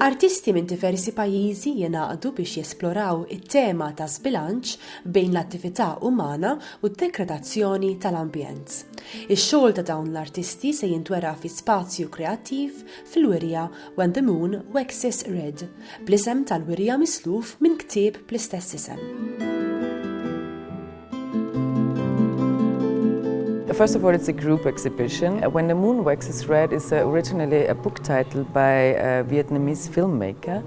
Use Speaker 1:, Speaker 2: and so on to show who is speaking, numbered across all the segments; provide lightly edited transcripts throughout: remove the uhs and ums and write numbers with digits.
Speaker 1: Artisti minn diversi pajjiżi jingħaqdu biex jesploraw it-tema ta' żbilanċ bejn l-attività umana u d-degradazzjoni tal-ambjent. Ix-xogħol ta' dawn l-artisti se jintwera fi Spazju Kreattiv fil-wirja When the Moon Waxes Red, bl-isem tal-wirja misluf minn ktieb bl-istess isem.
Speaker 2: First of all, it's a group exhibition. When the Moon Waxes Red is originally a book title by a Vietnamese filmmaker,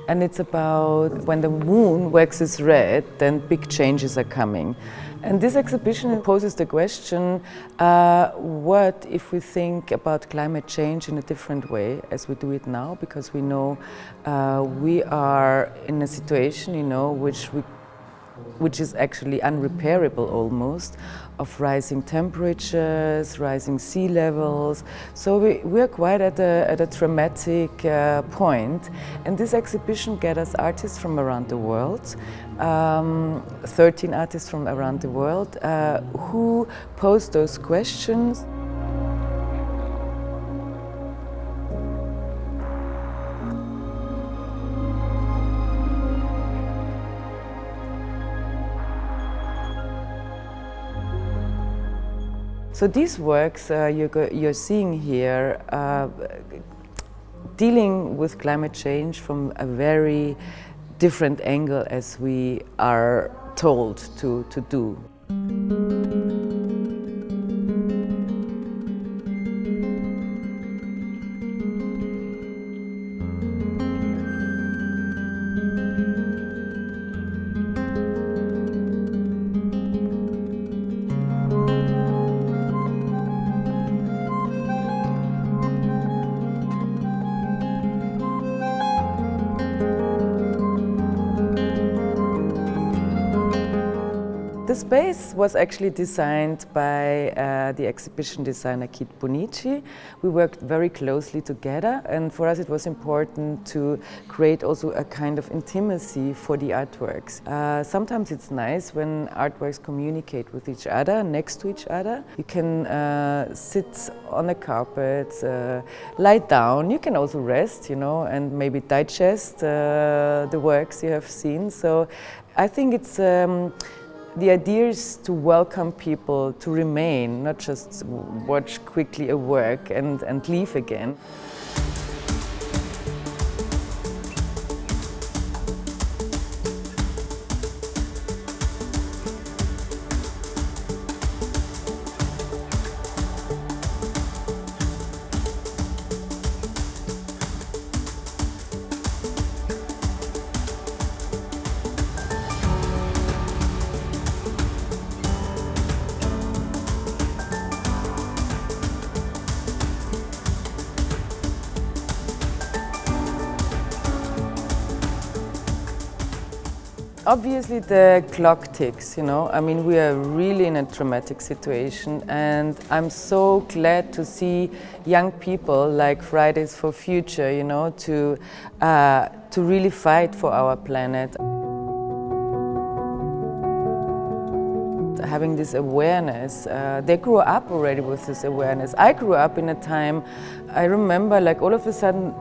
Speaker 2: and it's about when the moon waxes red, then big changes are coming. And this exhibition poses the question, what if we think about climate change in a different way as we do it now, because we know we are in a situation, which is actually unrepairable almost, of rising temperatures, rising sea levels. So we are quite at a dramatic point. And this exhibition gathers artists from around the world, 13 artists from around the world, who pose those questions. So these works you're seeing here dealing with climate change from a very different angle as we are told to do. The space was actually designed by the exhibition designer Kit Bonici. We worked very closely together, and for us it was important to create also a kind of intimacy for the artworks. Sometimes it's nice when artworks communicate with each other, next to each other. You can sit on a carpet, lie down. You can also rest, and maybe digest the works you have seen. So I think it's the idea is to welcome people to remain, not just watch quickly a work and leave again. Obviously the clock ticks, I mean, we are really in a dramatic situation, and I'm so glad to see young people like Fridays for Future, to really fight for our planet. Having this awareness, they grew up already with this awareness. I grew up in a time, I remember all of a sudden,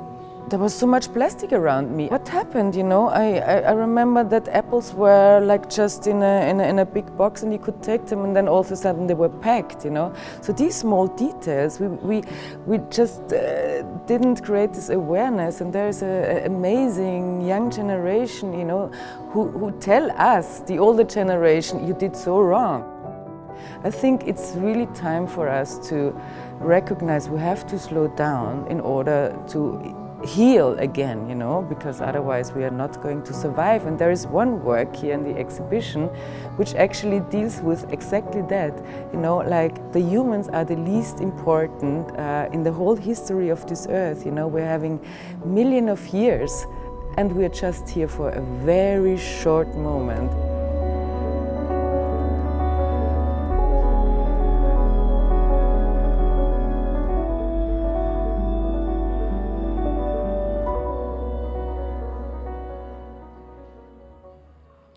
Speaker 2: there was so much plastic around me. What happened, I remember that apples were just in a big box and you could take them, and then all of a sudden they were packed, So these small details, we just didn't create this awareness, and there's an amazing young generation, who tell us, the older generation, you did so wrong. I think it's really time for us to recognize we have to slow down in order to heal again, because otherwise we are not going to survive. And there is one work here in the exhibition which actually deals with exactly that, the humans are the least important in the whole history of this earth, we're having millions of years and we're just here for a very short moment.